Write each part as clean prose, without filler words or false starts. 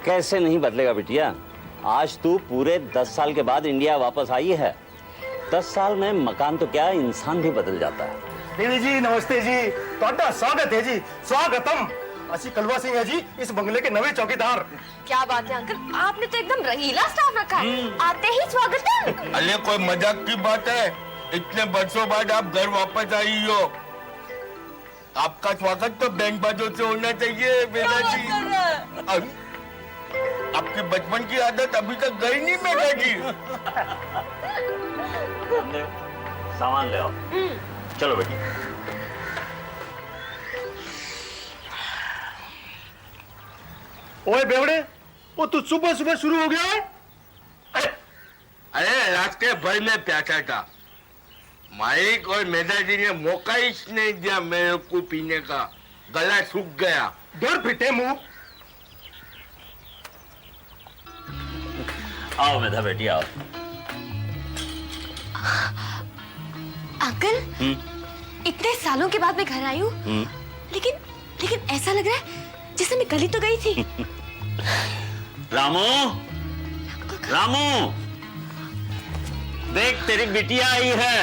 कैसे नहीं बदलेगा बिटिया। आज तू पूरे 10 साल के बाद इंडिया वापस आई है। 10 साल में मकान तो क्या, इंसान भी बदल जाता है। देवी जी नमस्ते जी, ਤੁਹਾਡਾ स्वागत है जी, स्वागतम। ਅਸੀਂ कलवा सिंह है जी, इस बंगले के नवे चौकीदार। क्या बात है अंकल, आपने तो एकदम रंगीला स्टाफ रखा है। आते ही स्वागत। अरे कोई मजाक की बात है? इतने वर्षों बाद आप घर वापस आई हो, आपका स्वागत तो बैंड बाजों से होना चाहिए बेटा जी। आपकी बचपन की आदत अभी तक गई नहीं बेटा जी। सामान ले आओ। चलो बेटी। ओए बेवड़े, वो तू सुबह सुबह शुरू हो गया है? अरे रास्ते भर में प्यासा था, माइक और मेदाजी ने मौका ही नहीं दिया मेरे को पीने का, गला सूख गया। डर फिटे मुंह। आओ मेधा बेटी आओ। अंकल, इतने सालों के बाद मैं घर आई हूँ, लेकिन ऐसा लग रहा है जैसे मैं गली तो गई थी। रामू, रामू, देख तेरी बिटिया आई है।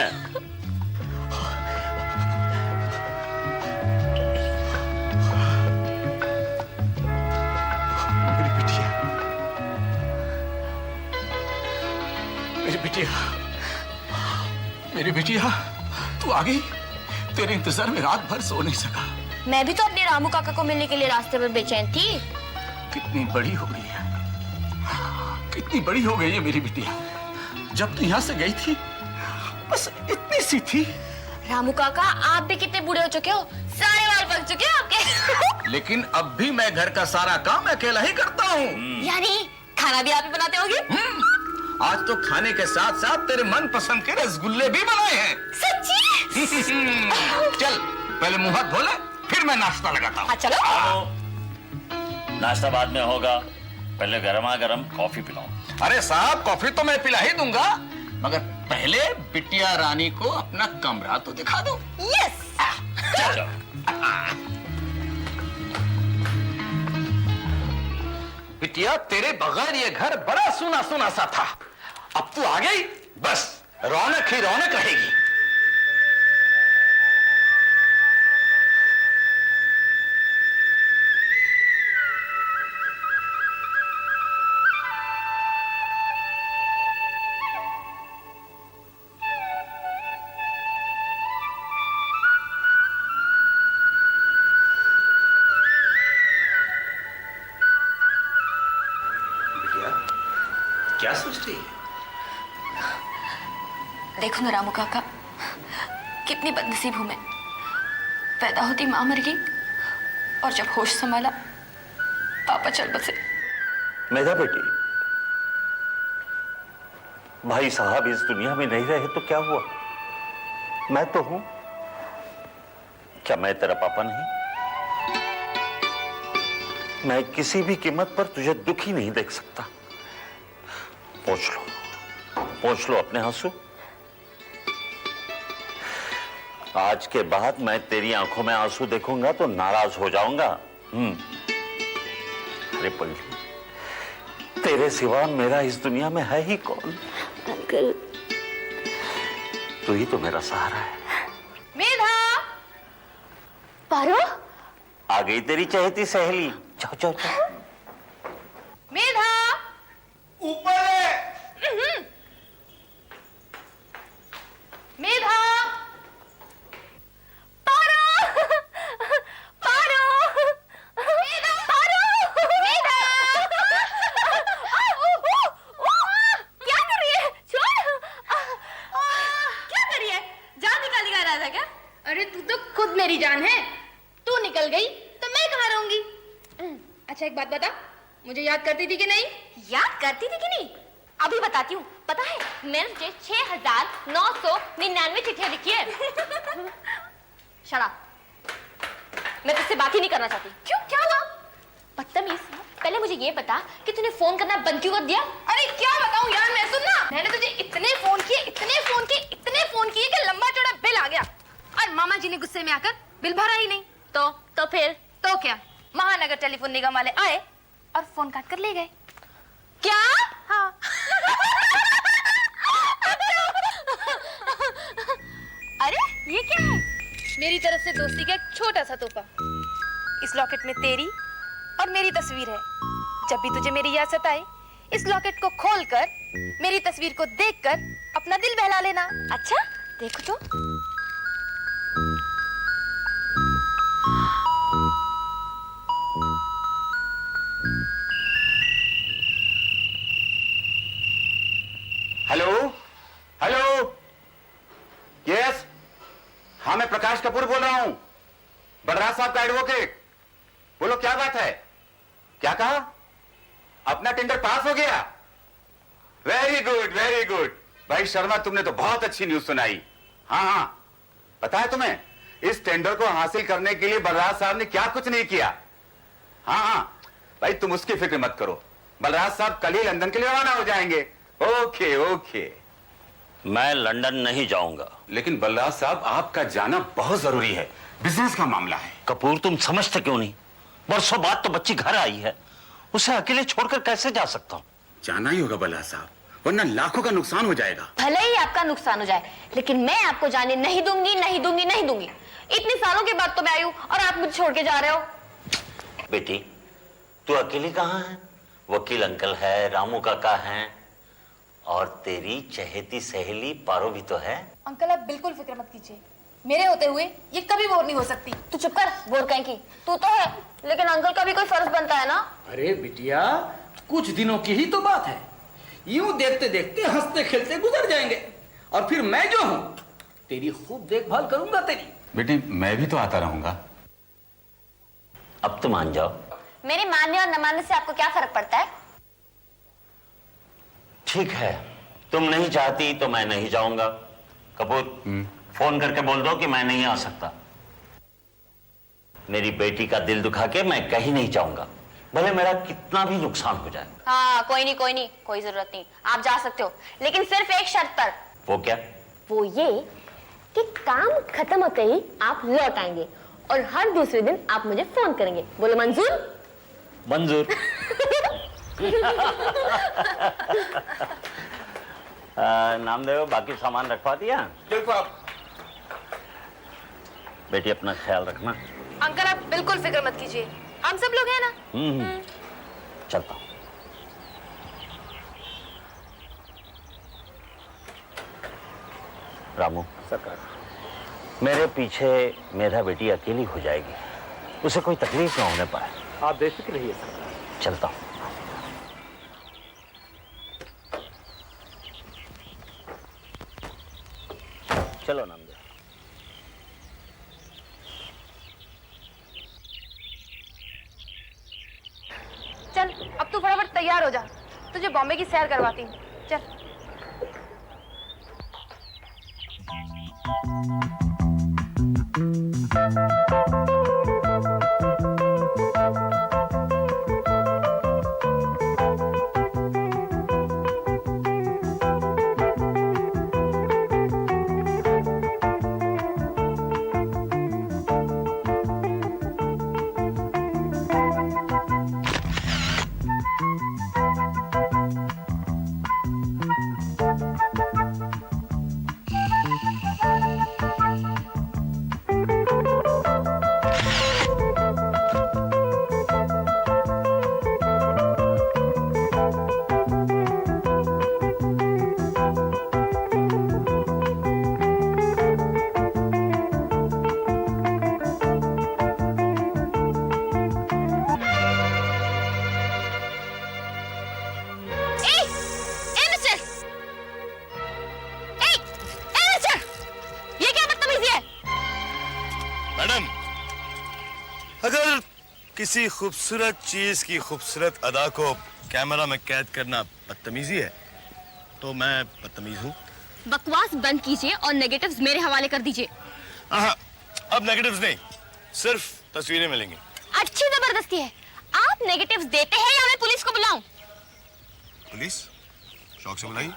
मेरी बिटिया, मेरी बिटिया, मेरी बिटिया, तू आ गई। तेरे इंतजार में रात भर सो नहीं सका। मैं भी तो अपने रामू काका को मिलने के लिए रास्ते पर बेचैन थी। कितनी बड़ी हो गई है, कितनी बड़ी हो गई है मेरी बिटिया। जब तू यहाँ से गई थी बस इतनी सी थी। रामू काका, आप भी कितने बूढ़े हो चुके हो, सारे बाल पक चुके हैं आपके। लेकिन अब भी मैं घर का सारा काम अकेला ही करता हूँ। यानी खाना भी आप ही बनाते होंगे? आज तो खाने के साथ साथ तेरे मन पसंद के रसगुल्ले भी बनाए हैं। सच्ची? चल पहले मुंह हाथ धो ले, फिर मैं नाश्ता लगाता हूँ। हाँ चलो। नाश्ता बाद में होगा, पहले गर्मा गर्म कॉफी पिलाओ। अरे साहब, कॉफी तो मैं पिला ही दूंगा, मगर पहले बिटिया रानी को अपना कमरा तो दिखा दो। यस। चलो। बिटिया, तेरे बगैर ये घर बड़ा सुना सुना सा था। अब तू आ गई, बस रौनक ही रौनक रहेगी। क्या सोच रही है? देखो ना रामू काका, कितनी बदनसीब हूं मैं। पैदा होती मां मर गई और जब होश संभाला पापा चल बसे। मेधा बेटी, भाई साहब इस दुनिया में नहीं रहे तो क्या हुआ? मैं तो हूं। क्या मैं तेरा पापा नहीं? मैं किसी भी कीमत पर तुझे दुखी नहीं देख सकता। पोंछ लो अपने आंसू। आज के बाद मैं तेरी आंखों में आंसू देखूंगा तो नाराज हो जाऊंगा। अरे पल्लू, तेरे सिवा मेरा इस दुनिया में है ही कौन? अंकल, तू ही तो मेरा सहारा है। मेधा, पारो, आ गई तेरी चहेती सहेली। जाओ जाओ जाओ। मेधा, ऊपर है। मेधा, पारो, पारो, मेधा, पारो, मेधा। क्या कर रही है? छोड़। क्या कर रही है? जान निकाली का इरादा क्या? अरे तू तो खुद मेरी जान है। तू निकल गई तो मैं कहाँ रहूंगी? अच्छा एक बात बता, मुझे याद करती थी कि नहीं? याद करती थी कि नहीं? अभी बताती हूँ। पता है मैंने तुझे 6,999 चिट्ठियां लिखी है। शट अप, मैं तुझसे बात ही नहीं करना चाहती। क्यों, क्या हुआ? बदतमीज, पहले मुझे ये बता कि तूने फोन करना बंद क्यों कर दिया? अरे क्या बताऊं यार, मैं सुनना। मैंने तुझे इतने फोन किए कि लंबा चौड़ा बिल आ गया और मामा जी ने गुस्से में आकर बिल भरा ही नहीं। तो फिर तो क्या, महानगर टेलीफोन निगम वाले आए, और फोन काट कर ले गए। क्या? हाँ। अरे ये क्या है? मेरी तरफ से दोस्ती का एक छोटा सा तोहफा। इस लॉकेट में तेरी और मेरी तस्वीर है। जब भी तुझे मेरी याद सताए, इस लॉकेट को खोलकर मेरी तस्वीर को देखकर अपना दिल बहला लेना। अच्छा देखो तो। हेलो हेलो, यस, हाँ मैं प्रकाश कपूर बोल रहा हूं, बलराज साहब का एडवोकेट। बोलो क्या बात है? क्या कहा? अपना टेंडर पास हो गया? Very good very good. भाई शर्मा, तुमने तो बहुत अच्छी न्यूज सुनाई। हाँ हाँ, पता है तुम्हें इस टेंडर को हासिल करने के लिए बलराज साहब ने क्या कुछ नहीं किया। हाँ हाँ भाई, तुम उसकी फिक्र मत करो, बलराज साहब कल ही लंदन के लिए रवाना हो जाएंगे। Okay okay. मैं लंदन नहीं जाऊंगा। लेकिन बलराज साहब, आपका जाना बहुत जरूरी है, बिजनेस का मामला है। कपूर, तुम समझते क्यों नहीं? बरसों बाद तो बच्ची घर आई है, उसे अकेले छोड़कर कैसे जा सकता हूँ? जाना ही होगा बलराज साहब, वरना लाखों का नुकसान हो जाएगा। भले ही आपका नुकसान हो जाए, लेकिन मैं आपको जाने नहीं दूंगी, नहीं दूंगी, नहीं दूंगी। इतने सालों के बाद तो मैं आई हूँ और आप मुझे छोड़ के जा रहे हो। बेटी, तू अकेली कहाँ है? वकील अंकल है, रामू काका है, और तेरी चहेती सहेली पारो भी तो है। अंकल आप बिल्कुल फिक्र मत कीजिए, मेरे होते हुए ये कभी बोर नहीं हो सकती। तू चुप कर, बोर कहीं की। तू तो है, लेकिन अंकल का भी कोई फर्ज बनता है ना। अरे बिटिया, कुछ दिनों की ही तो बात है, यूं देखते देखते हंसते खेलते गुजर जाएंगे, और फिर मैं जो हूं तेरी खूब देखभाल करूंगा तेरी। बेटी, मैं भी तो आता रहूंगा। अब तो मान जाओ। मेरे मानने और न मानने से आपको क्या फर्क पड़ता है? ठीक है, तुम नहीं चाहती तो मैं नहीं जाऊंगा। कपूर, फोन करके बोल दो कि मैं नहीं आ सकता। मेरी बेटी का दिल दुखा के मैं कहीं नहीं जाऊंगा, भले मेरा कितना भी नुकसान हो जाए। हाँ कोई नहीं, कोई नहीं, कोई जरूरत नहीं, आप जा सकते हो, लेकिन सिर्फ एक शर्त पर। वो क्या? वो ये कि काम खत्म होते ही आप लौट आएंगे और हर दूसरे दिन आप मुझे फोन करेंगे। बोलो मंजूर? मंजूर। नामदेव, बाकी सामान रखवा दिया? बेटी अपना ख्याल रखना। अंकल आप बिल्कुल फिक्र मत कीजिए, हम सब लोग हैं ना। चलता हूं। रामू सरकार, मेरे पीछे मेधा बेटी अकेली हो जाएगी, उसे कोई तकलीफ ना होने पाए। आप बेफिक्र रहिए सरकार। चलता हूं। चलो नामदेव। चल अब तू फटाफट तैयार हो जा, तुझे बॉम्बे की सैर करवाती हूँ। चल। मैडम, अगर किसी खूबसूरत चीज की खूबसूरत अदा को कैमरा में कैद करना बदतमीजी है तो मैं बदतमीज हूँ। बकवास बंद कीजिए और नेगेटिव्स मेरे हवाले कर दीजिए। अब नेगेटिव्स नहीं, सिर्फ तस्वीरें मिलेंगी। अच्छी जबरदस्ती है, आप नेगेटिव्स देते हैं या मैं पुलिस को बुलाऊं? पुलिस? शौक से बुलाई।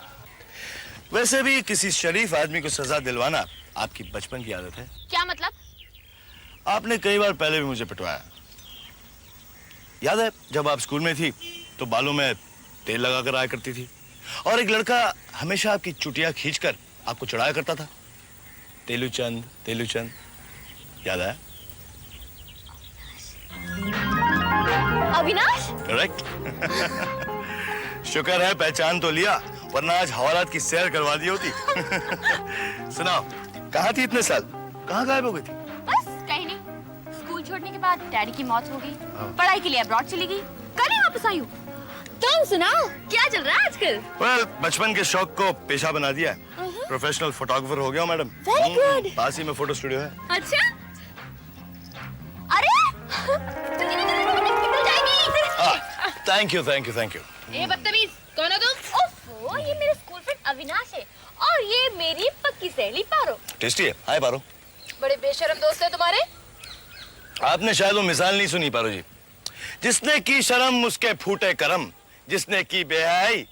वैसे भी किसी शरीफ आदमी को सजा दिलवाना आपकी बचपन की आदत है। क्या मतलब? आपने कई बार पहले भी मुझे पिटवाया, याद है जब आप स्कूल में थी तो बालों में तेल लगाकर आया करती थी, और एक लड़का हमेशा आपकी चुटिया खींचकर आपको चढ़ाया करता था, तेलुचंद तेलुचंद, याद आया? अविनाश? करेक्ट। शुक्र है पहचान तो लिया, वरना आज हवालात की सैर करवा दी होती। सुनाओ, कहाँ थी इतने साल, कहाँ गायब हो गई थी? बस कहीं नहीं, स्कूल छोड़ने के बाद डैडी की मौत हो गई, पढ़ाई के लिए अब्रॉड चली गई, कल ही वापस आई हूँ। तुम सुनाओ, क्या चल रहा है आजकल? well, बचपन के शौक को पेशा बना दिया है। प्रोफेशनल फोटोग्राफर हो गया हूँ मैडम। Very good. पास ही में फोटो स्टूडियो है। अच्छा? अरे निकल जाएगी। Thank you thank you thank you. ये बदतमीज, कौन हो तुम? ओफो, ये मेरे स्कूल फ्रेंड अविनाश है और ये मेरी पक्की सहेली पारो। टेस्टी है। हाय पारो। बड़े बेशर्म दोस्त है तुम्हारे। आपने शायद वो मिसाल नहीं सुनी पारो जी, जिसने की शर्म उसके फूटे करम, जिसने की बेहयाई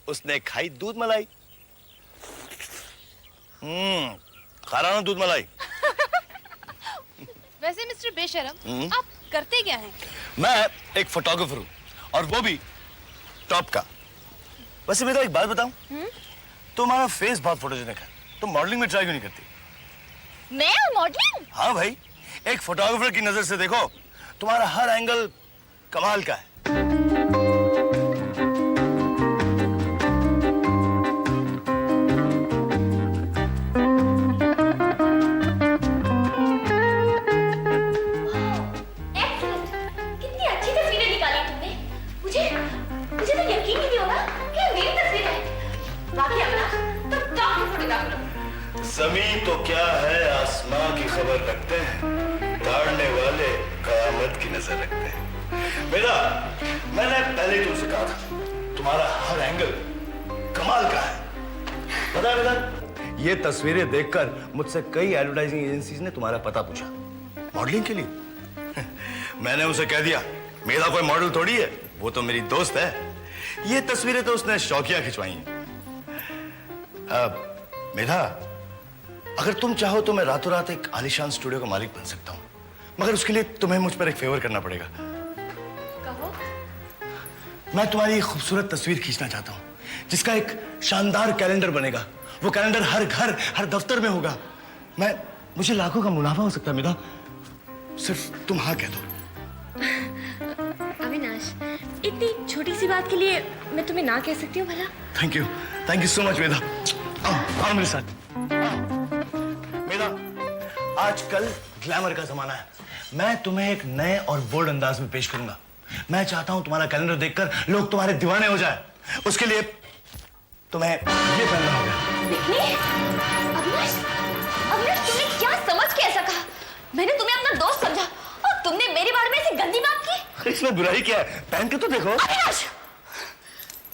उसने खाई दूध मलाई। खा रहा हूं दूध मलाई। वैसे मिस्टर बेशर्म, आप करते क्या हैं? मैं एक फोटोग्राफर हूँ, और वो भी टॉप का। वैसे मेरा एक बात बताऊं, तुम्हारा फेस बहुत फोटोजेनिक है, तुम मॉडलिंग में ट्राई क्यों नहीं करती? मैं मॉडलिंग? हाँ भाई, एक फोटोग्राफर की नजर से देखो, तुम्हारा हर एंगल कमाल का है। कितनी अच्छी तस्वीरें निकाली तुमने। मुझे तो यकीन ही नहीं हो रहा कि ये मेरी तस्वीर है। वाकई अविनाश, तुम टॉप के फोटोग्राफर हो। ज़मीन तो क्या है, आसमां की खबर रखते हैं, ताड़ने वाले कयामत की नजर रखते हैं। बेटा, मैंने पहले ही तुमसे कहा था, तुम्हारा हर एंगल कमाल का है। पता है बेटा, ये तस्वीरें देखकर मुझसे कई एडवर्टाइजिंग एजेंसीज ने तुम्हारा पता पूछा मॉडलिंग के लिए। मैंने उसे कह दिया, मेरा कोई मॉडल थोड़ी है, वो तो मेरी दोस्त है। ये तस्वीरें तो उसने शौकिया खिंचवाई हैं। मेधा, अगर तुम चाहो तो मैं रातों रात एक आलीशान स्टूडियो का मालिक बन सकता हूँ, मगर उसके लिए तुम्हें मुझ पर एक फेवर करना पड़ेगा। कहो। मैं तुम्हारी एक खूबसूरत तस्वीर खींचना चाहता हूँ, जिसका एक शानदार कैलेंडर बनेगा। वो कैलेंडर हर घर, हर दफ्तर में होगा। मुझे लाखों का मुनाफा हो सकता है मेधा, सिर्फ तुम हाँ कह दो। अविनाश, इतनी छोटी सी बात के लिए मैं तुम्हें ना कह सकती हूँ भला? थैंक यू सो मच मेधा। आओ मेरे साथ। मेधा, आजकल ग्लैमर का जमाना है, मैं तुम्हें एक नए और बोल्ड अंदाज में पेश करूंगा। मैं चाहता हूं तुम्हारा कैलेंडर देखकर लोग तुम्हारे दीवाने हो जाए। उसके लिए तुम्हें ये पहनना होगा। अविनाश, तुमने क्या समझ के ऐसा कहा? मैंने तुम्हें अपना दोस्त समझा और तुमने मेरे बारे में ऐसी गंदी बात की। इसमें बुराई क्या है, पहन के तो देखो। अविनाश,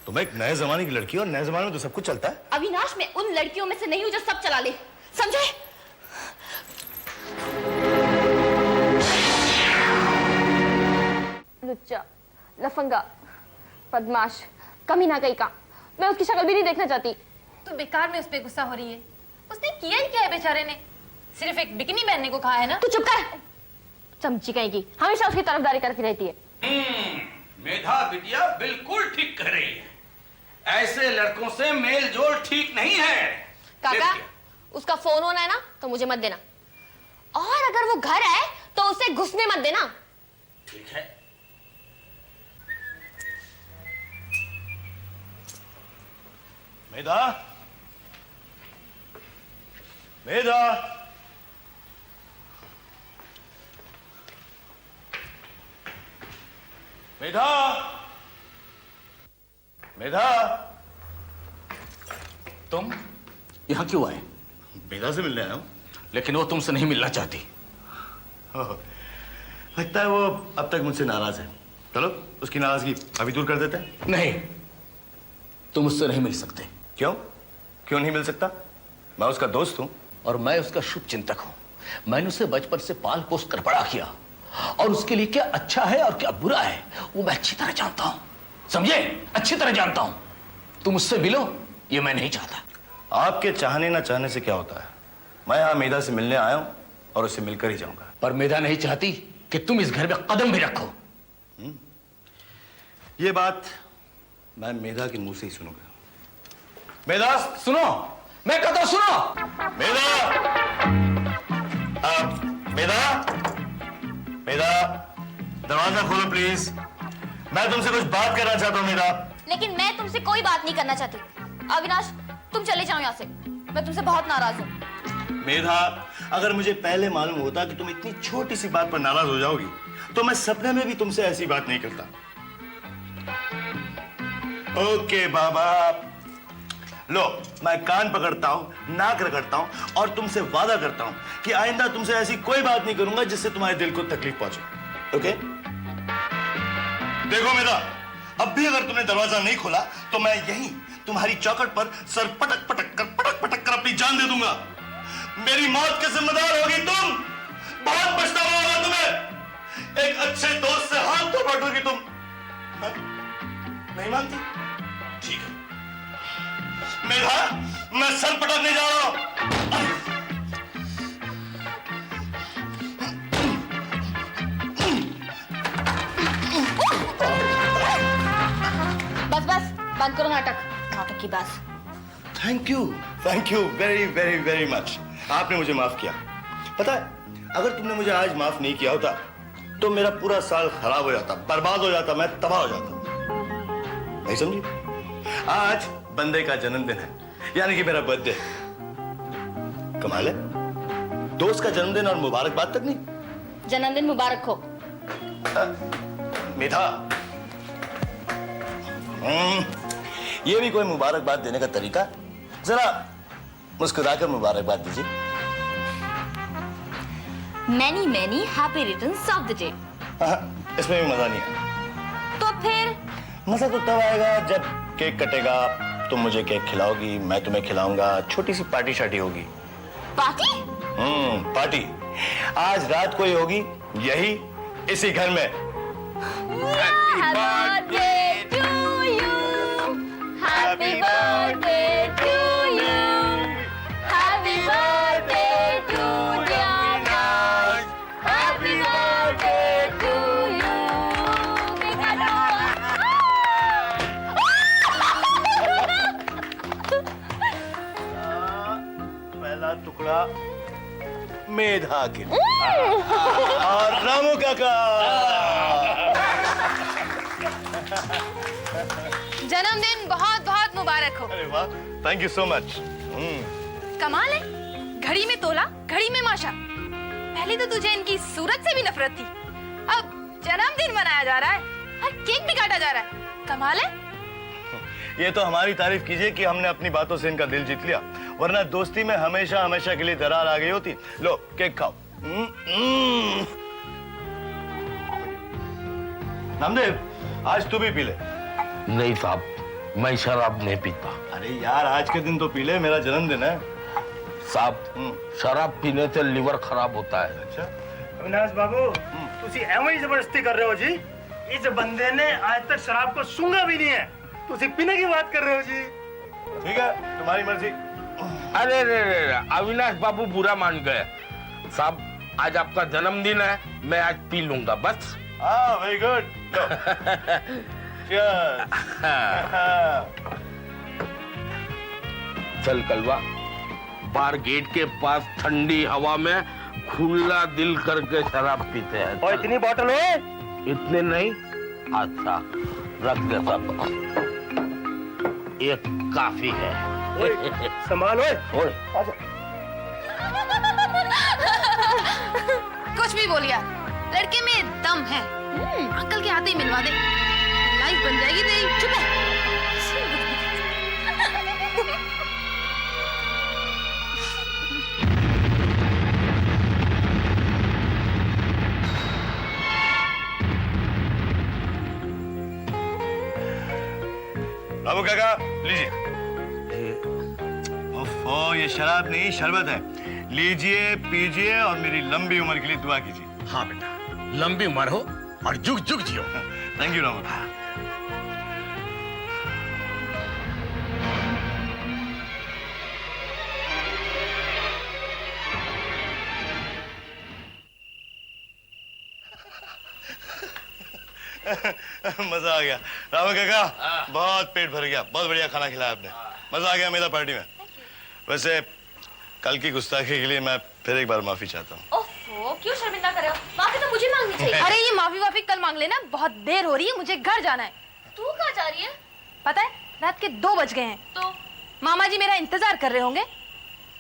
तुम एक नए जमाने की लड़की हो, और नए जमाने में तो सब कुछ चलता है। अविनाश, मैं उन लड़कियों में से नहीं हूँ जो सब चला ले, समझे? लुच्चा, लफंगा, बदमाश, कमीना कहीं का, मैं उसकी शक्ल भी नहीं देखना चाहती। तो बेकार में उस पे गुस्सा हो रही है। उसने किया ही क्या है बेचारे ने? सिर्फ एक बिकिनी पहनने को कहा है ना। तू चुप कर, चमची कहीं की, हमेशा उसकी तरफदारी करती रहती है। मेधा बिटिया बिल्कुल ठीक कह रही है, ऐसे लड़कों से मेल जोल ठीक नहीं है। काका, उसका फोन होना है ना तो मुझे मत देना, और अगर वो घर आए तो उसे घुसने मत देना। ठीक है। मेधा, मेधा, मेधा, मेधा, तुम यहाँ क्यों आए? मेधा से मिलने आया हूं। लेकिन वो तुमसे नहीं मिलना चाहती। लगता है वो अब तक मुझसे नाराज है। चलो उसकी नाराजगी अभी दूर कर देते हैं। नहीं, तुम उससे नहीं मिल सकते। क्यों? क्यों नहीं मिल सकता? मैं उसका दोस्त हूं। और मैं उसका शुभ चिंतक हूं। मैंने उसे बचपन से पाल पोस कर बड़ा किया, और उसके लिए क्या अच्छा है और क्या बुरा है वो मैं अच्छी तरह जानता हूं। समझे? अच्छी तरह जानता हूं। तुम उससे मिलो, ये मैं नहीं चाहता। आपके चाहने ना चाहने से क्या होता है? मैं यहाँ मेधा से मिलने आया हूं और उससे मिलकर ही जाऊंगा। पर मेधा नहीं चाहती कि तुम इस घर में कदम भी रखो। ये बात मैं मेधा के मुंह से ही सुनूंगा। मेधा सुनो, मैं कहता हूं सुनो। मेधा, मेधा, दरवाजा खोलो प्लीज। मैं तुमसे कुछ बात करना चाहता हूँ मेधा। लेकिन मैं तुमसे कोई बात नहीं करना चाहती। अविनाश, तुम चले जाओ यहाँ से। मैं तुमसे बहुत नाराज हूँ। मेधा, अगर मुझे पहले मालूम होता कि तुम इतनी छोटी सी बात पर नाराज हो जाओगी तो मैं सपने में भी तुमसे ऐसी बात नहीं करता। ओके बाबा, लो मैं कान पकड़ता हूं, नाक रगड़ता हूं और तुमसे वादा करता हूं कि आइंदा तुमसे ऐसी कोई बात नहीं करूंगा जिससे तुम्हारे दिल को तकलीफ पहुंचे। ओके? देखो मेरा, अब भी अगर तुमने दरवाजा नहीं खोला तो मैं यहीं तुम्हारी चौखट पर सर पटक पटक कर अपनी जान दे दूंगा। मेरी मौत के जिम्मेदार होगी तुम। बहुत पछतावा होगा तुम्हें। एक अच्छे दोस्त से हाथ तो पकड़ोगी तुम। हाँ? नहीं मानती? ठीक है मेधा, मैं सर पटकने जा रहा हूं। बस बस, बंद करो नाटक। नाटक की बात। Thank you very very very much. आपने मुझे माफ किया। पता है, अगर तुमने मुझे आज माफ नहीं किया होता तो मेरा पूरा साल खराब हो जाता, बर्बाद हो जाता, मैं तबाह हो जाता। नहीं समझी? आज बंदे का जन्मदिन है, यानी कि मेरा बर्थडे। कमाल है, दोस्त का जन्मदिन और मुबारकबाद तक नहीं। जन्मदिन मुबारक हो। मेधा, ये भी कोई मुबारकबाद देने का तरीका? जरा मुस्कुराकर मुबारकबाद दीजिए। Many many happy returns of the day. इसमें भी मजा नहीं है। तो फिर मजा तो तब आएगा जब केक कटेगा, तुम मुझे केक खिलाओगी, मैं तुम्हें खिलाऊंगा, छोटी सी पार्टी शार्टी होगी। पार्टी? पार्टी आज रात को ही होगी, यही इसी घर में। Happy birthday to you. Happy birthday to you. Happy birthday to dear Raj. Happy birthday to you. पहला टुकड़ा मेधा के लिए और रामू काका। जन्मदिन बहुत बहुत मुबारक हो। अरे वाह, थैंक यू सो मच। कमाल है, घड़ी में तोला, घड़ी में माशा। पहले तो तुझे इनकी सूरत से भी नफरत थी, अब जन्मदिन मनाया जा रहा है और केक भी काटा जा रहा है। कमाल है। ये तो हमारी तारीफ कीजिए कि हमने अपनी बातों से इनका दिल जीत लिया, वरना दोस्ती में हमेशा हमेशा के लिए दरार आ गई होती। लो केक खाओ। नामदेव, आज तू भी पी ले। नहीं साहब, मैं शराब नहीं पीता। अरे यार, आज के दिन तो पी ले, मेरा जन्मदिन है। साहब, शराब पीने से लिवर खराब होता है। अच्छा, अविनाश बाबू, तुसी एवं ही जबरदस्ती कर रहे हो जी। इस बंदे ने आज तक शराब को सूंघा भी नहीं है, तुसी पीने की बात कर रहे हो जी। ठीक है, तुम्हारी मर्जी। अरे रे अविनाश बाबू बुरा मान गए। साहब, आज आपका जन्मदिन है, मैं आज पी लूंगा बस। Very good. चल कलवा, बार गेट के पास ठंडी हवा में खुला दिल करके शराब पीते हैं। और इतनी बोतल है? इतने नहीं। अच्छा, रख दे सब, एक काफी है। संभाल ओए। कुछ भी बोलिया, लड़के में दम है। अंकल के हाथ ही मिलवा दे, लाइफ बन जाएगी तेरी। चुप है। बाबू काका, लीजिए। ओफो, ये शराब नहीं, शरबत है। लीजिए, पीजिए और मेरी लंबी उम्र के लिए दुआ कीजिए। हाँ बेटा, लंबी उम्र हो और जुग जुग जियो। Thank you Ramu. मजा आ गया रामू काका, बहुत पेट भर गया, बहुत बढ़िया खाना खिलाया आपने, मजा आ गया मेरा पार्टी में। वैसे कल की गुस्ताखी के लिए मैं फिर एक बार माफी चाहता हूँ। ओफो, क्यों शर्मिंदा कर रहे हो? माफी तो मुझे मांगनी चाहिए। अरे ये माफी कल मांग लेना, बहुत देर हो रही है, मुझे घर जाना है। तू कहाँ जा रही है? पता है रात के 2 बज गए हैं, तो मामा जी मेरा इंतजार कर रहे होंगे।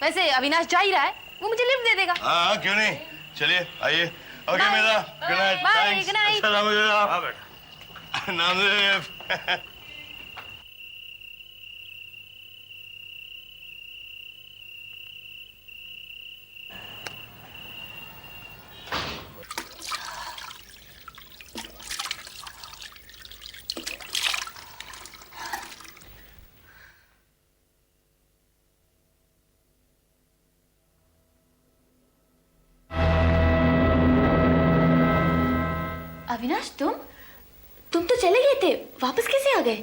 वैसे अविनाश जा ही रहा है, वो मुझे लिफ्ट दे देगा। हाँ क्यों नहीं, चलिए आइए। Okay Bye. मेरा, good night. Bye, thanks. good night. अच्छा रामू काका, हाँ बेटा। नामदेव। अविनाश तुम तो चले गए थे, वापस कैसे आ गए?